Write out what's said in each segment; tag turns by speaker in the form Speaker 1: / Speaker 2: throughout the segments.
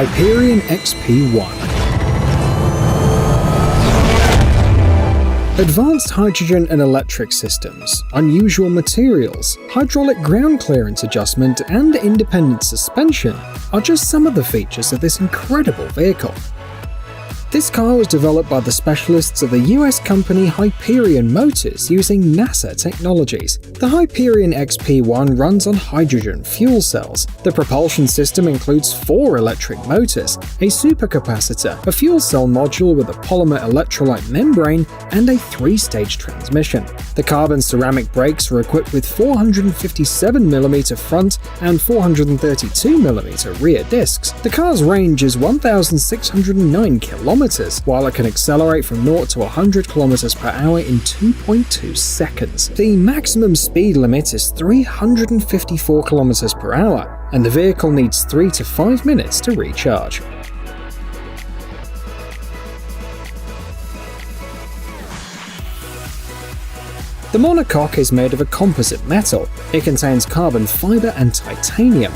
Speaker 1: Hyperion XP1. Advanced hydrogen and electric systems, unusual materials, hydraulic ground clearance adjustment, and independent suspension are just some of the features of this incredible vehicle. This car was developed by the specialists of the US company Hyperion Motors using NASA technologies. The Hyperion XP1 runs on hydrogen fuel cells. The propulsion system includes 4 electric motors, a supercapacitor, a fuel cell module with a polymer electrolyte membrane, and a 3-stage transmission. The carbon ceramic brakes are equipped with 457mm front and 432mm rear discs. The car's range is 1,609 kilometers, while it can accelerate from 0 to 100 km per hour in 2.2 seconds. The maximum speed limit is 354 km per hour, and the vehicle needs 3 to 5 minutes to recharge. The monocoque is made of a composite metal. It contains carbon fiber and titanium.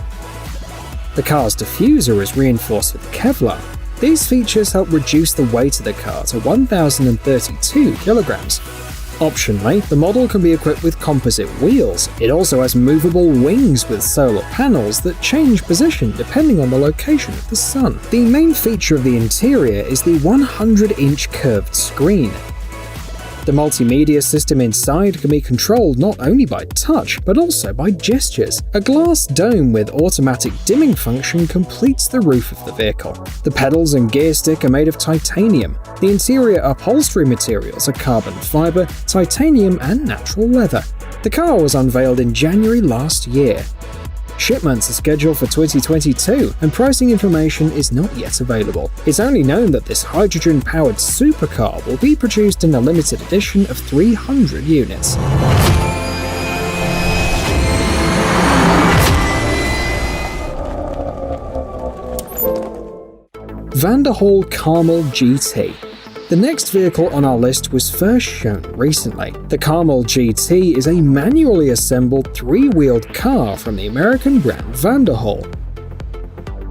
Speaker 1: The car's diffuser is reinforced with Kevlar. These features help reduce the weight of the car to 1,032 kilograms. Optionally, the model can be equipped with composite wheels. It also has movable wings with solar panels that change position depending on the location of the sun. The main feature of the interior is the 100-inch curved screen. The multimedia system inside can be controlled not only by touch, but also by gestures. A glass dome with automatic dimming function completes the roof of the vehicle. The pedals and gear stick are made of titanium. The interior upholstery materials are carbon fiber, titanium, and natural leather. The car was unveiled in January last year. Shipments are scheduled for 2022, and pricing information is not yet available. It's only known that this hydrogen-powered supercar will be produced in a limited edition of 300 units. Vanderhall Carmel GT. The next vehicle on our list was first shown recently. The Carmel GT is a manually assembled 3-wheeled car from the American brand Vanderhall.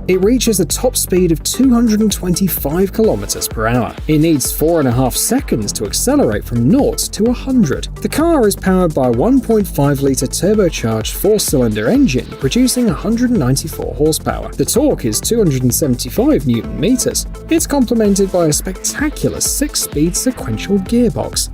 Speaker 1: It reaches a top speed of 225 km per hour. It needs 4.5 seconds to accelerate from 0 to 100. The car is powered by a 1.5-litre turbocharged 4-cylinder engine producing 194 horsepower. The torque is 275 Nm. It's complemented by a spectacular 6-speed sequential gearbox.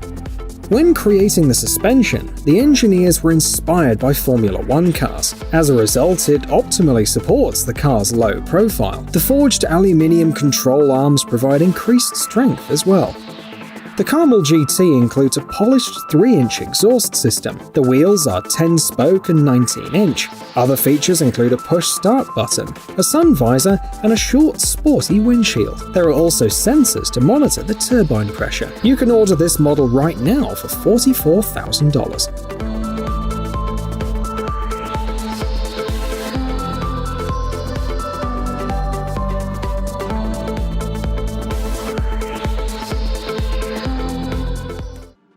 Speaker 1: When creating the suspension, the engineers were inspired by Formula 1 cars. As a result, it optimally supports the car's low profile. The forged aluminium control arms provide increased strength as well. The Carmel GT includes a polished 3-inch exhaust system. The wheels are 10-spoke and 19-inch. Other features include a push-start button, a sun visor, and a short, sporty windshield. There are also sensors to monitor the turbine pressure. You can order this model right now for $44,000.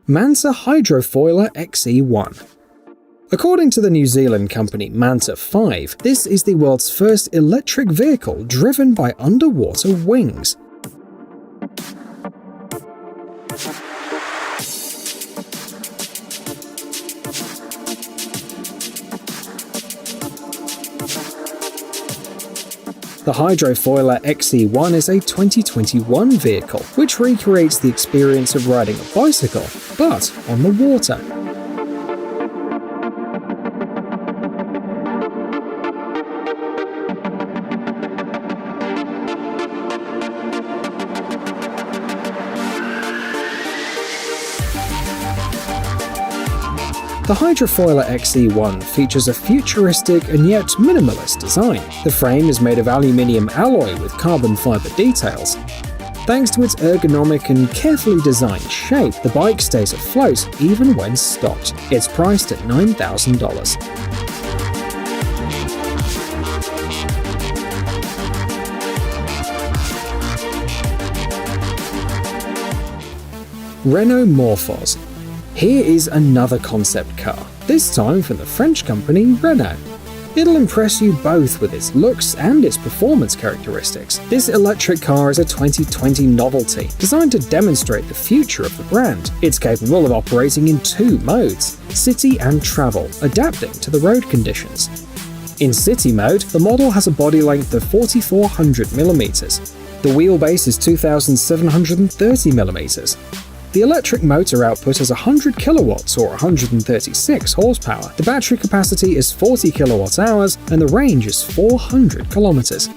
Speaker 1: Manta Hydrofoiler XE1. According to the New Zealand company Manta 5, this is the world's first electric vehicle driven by underwater wings. The Hydrofoiler XE1 is a 2021 vehicle, which recreates the experience of riding a bicycle, but on the water. The Hydrofoiler XE1 features a futuristic and yet minimalist design. The frame is made of aluminium alloy with carbon fiber details. Thanks to its ergonomic and carefully designed shape, the bike stays afloat even when stopped. It's priced at $9,000. Renault Morphos. Here is another concept car, this time from the French company Renault. It'll impress you both with its looks and its performance characteristics. This electric car is a 2020 novelty, designed to demonstrate the future of the brand. It's capable of operating in 2 modes, city and travel, adapting to the road conditions. In city mode, the model has a body length of 4,400mm. The wheelbase is 2,730mm. The electric motor output is 100 kilowatts or 136 horsepower. The battery capacity is 40 kilowatt hours and the range is 400 kilometers.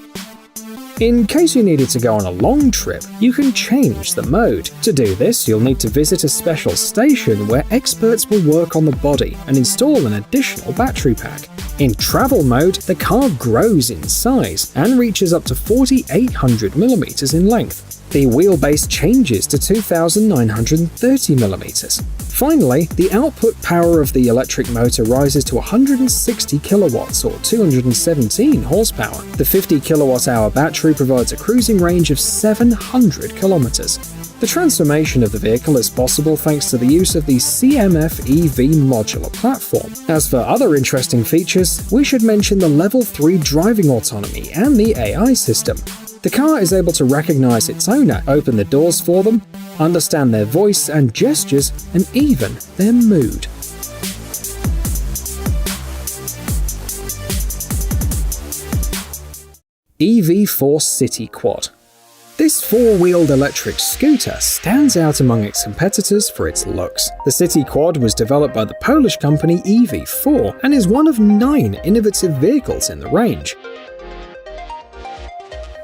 Speaker 1: In case you needed to go on a long trip, you can change the mode. To do this, you'll need to visit a special station where experts will work on the body and install an additional battery pack. In travel mode, the car grows in size and reaches up to 4,800mm in length. The wheelbase changes to 2,930mm. Finally, the output power of the electric motor rises to 160 kilowatts or 217 horsepower. The 50 kilowatt-hour battery provides a cruising range of 700 kilometers. The transformation of the vehicle is possible thanks to the use of the CMF EV modular platform. As for other interesting features, we should mention the Level 3 driving autonomy and the AI system. The car is able to recognize its owner, open the doors for them, understand their voice and gestures, and even their mood. EV4 City Quad. This 4-wheeled electric scooter stands out among its competitors for its looks. The City Quad was developed by the Polish company EV4 and is one of 9 innovative vehicles in the range.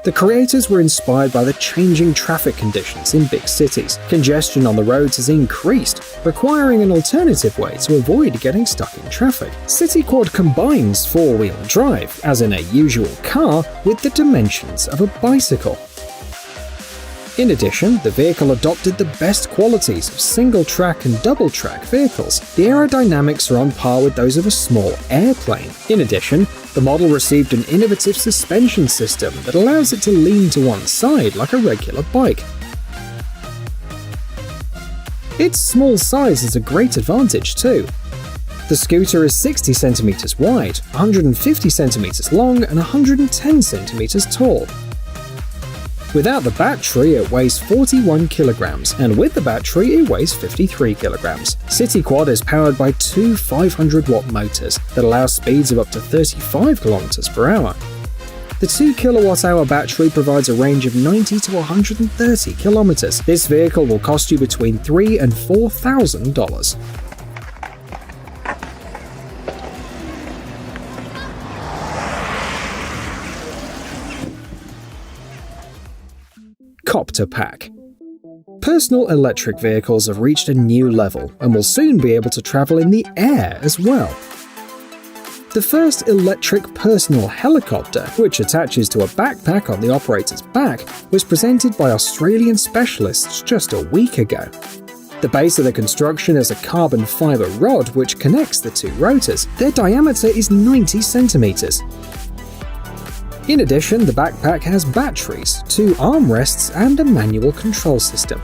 Speaker 1: The creators were inspired by the changing traffic conditions in big cities. Congestion on the roads has increased, requiring an alternative way to avoid getting stuck in traffic. City Quad combines 4-wheel drive, as in a usual car, with the dimensions of a bicycle. In addition, the vehicle adopted the best qualities of single-track and double-track vehicles. The aerodynamics are on par with those of a small airplane. In addition, the model received an innovative suspension system that allows it to lean to one side like a regular bike. Its small size is a great advantage too. The scooter is 60 centimeters wide, 150 centimeters long, and 110 centimeters tall. Without the battery, it weighs 41 kilograms, and with the battery, it weighs 53 kilograms. City Quad is powered by 2 500-watt motors that allow speeds of up to 35 kilometers per hour. The 2 kilowatt-hour battery provides a range of 90 to 130 kilometers. This vehicle will cost you between $3,000 and $4,000. Copter Pack. Personal electric vehicles have reached a new level and will soon be able to travel in the air as well. The first electric personal helicopter, which attaches to a backpack on the operator's back, was presented by Australian specialists just a week ago. The base of the construction is a carbon fiber rod which connects the 2 rotors. Their diameter is 90 centimeters. In addition, the backpack has batteries, 2 armrests, and a manual control system.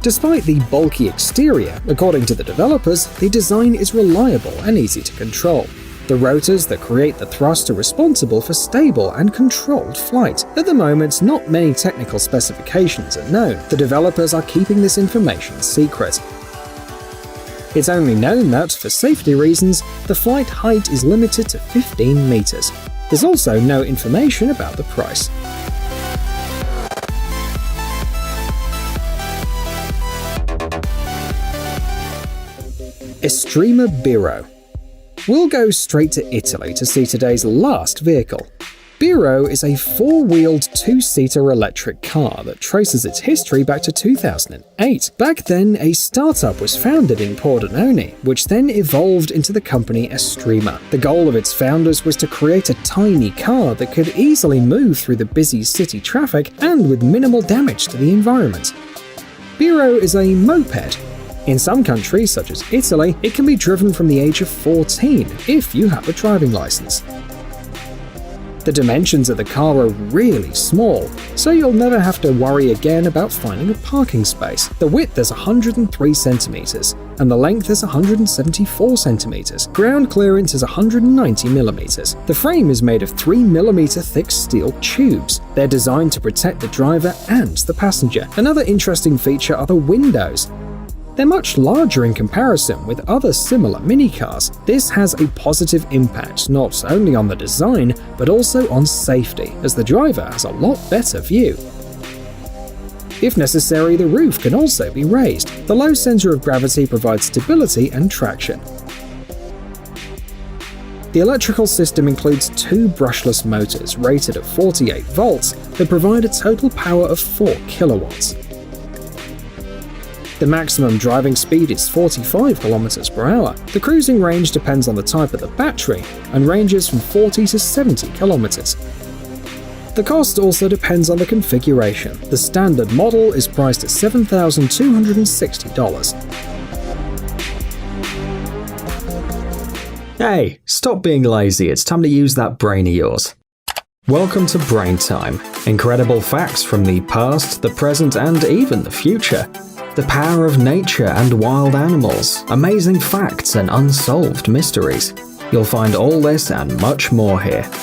Speaker 1: Despite the bulky exterior, according to the developers, the design is reliable and easy to control. The rotors that create the thrust are responsible for stable and controlled flight. At the moment, not many technical specifications are known. The developers are keeping this information secret. It's only known that, for safety reasons, the flight height is limited to 15 meters. There's also no information about the price. Estrema Biro. We'll go straight to Italy to see today's last vehicle. Biro is a 4-wheeled 2-seater electric car that traces its history back to 2008. Back then, a startup was founded in Pordenone, which then evolved into the company Estrema. The goal of its founders was to create a tiny car that could easily move through the busy city traffic and with minimal damage to the environment. Biro is a moped. In some countries, such as Italy, it can be driven from the age of 14 if you have a driving license. The dimensions of the car are really small, so you'll never have to worry again about finding a parking space. The width is 103 centimeters, and the length is 174 centimeters. Ground clearance is 190 millimeters. The frame is made of 3 millimeter thick steel tubes. They're designed to protect the driver and the passenger. Another interesting feature are the windows. They're much larger in comparison with other similar minicars. This has a positive impact not only on the design, but also on safety, as the driver has a lot better view. If necessary, the roof can also be raised. The low center of gravity provides stability and traction. The electrical system includes 2 brushless motors rated at 48 volts that provide a total power of 4 kilowatts. The maximum driving speed is 45 km per hour. The cruising range depends on the type of the battery and ranges from 40 to 70 km. The cost also depends on the configuration. The standard model is priced at $7,260.
Speaker 2: Hey, stop being lazy, it's time to use that brain of yours. Welcome to Brain Time. Incredible facts from the past, the present, and even the future. The power of nature and wild animals, amazing facts and unsolved mysteries. You'll find all this and much more here.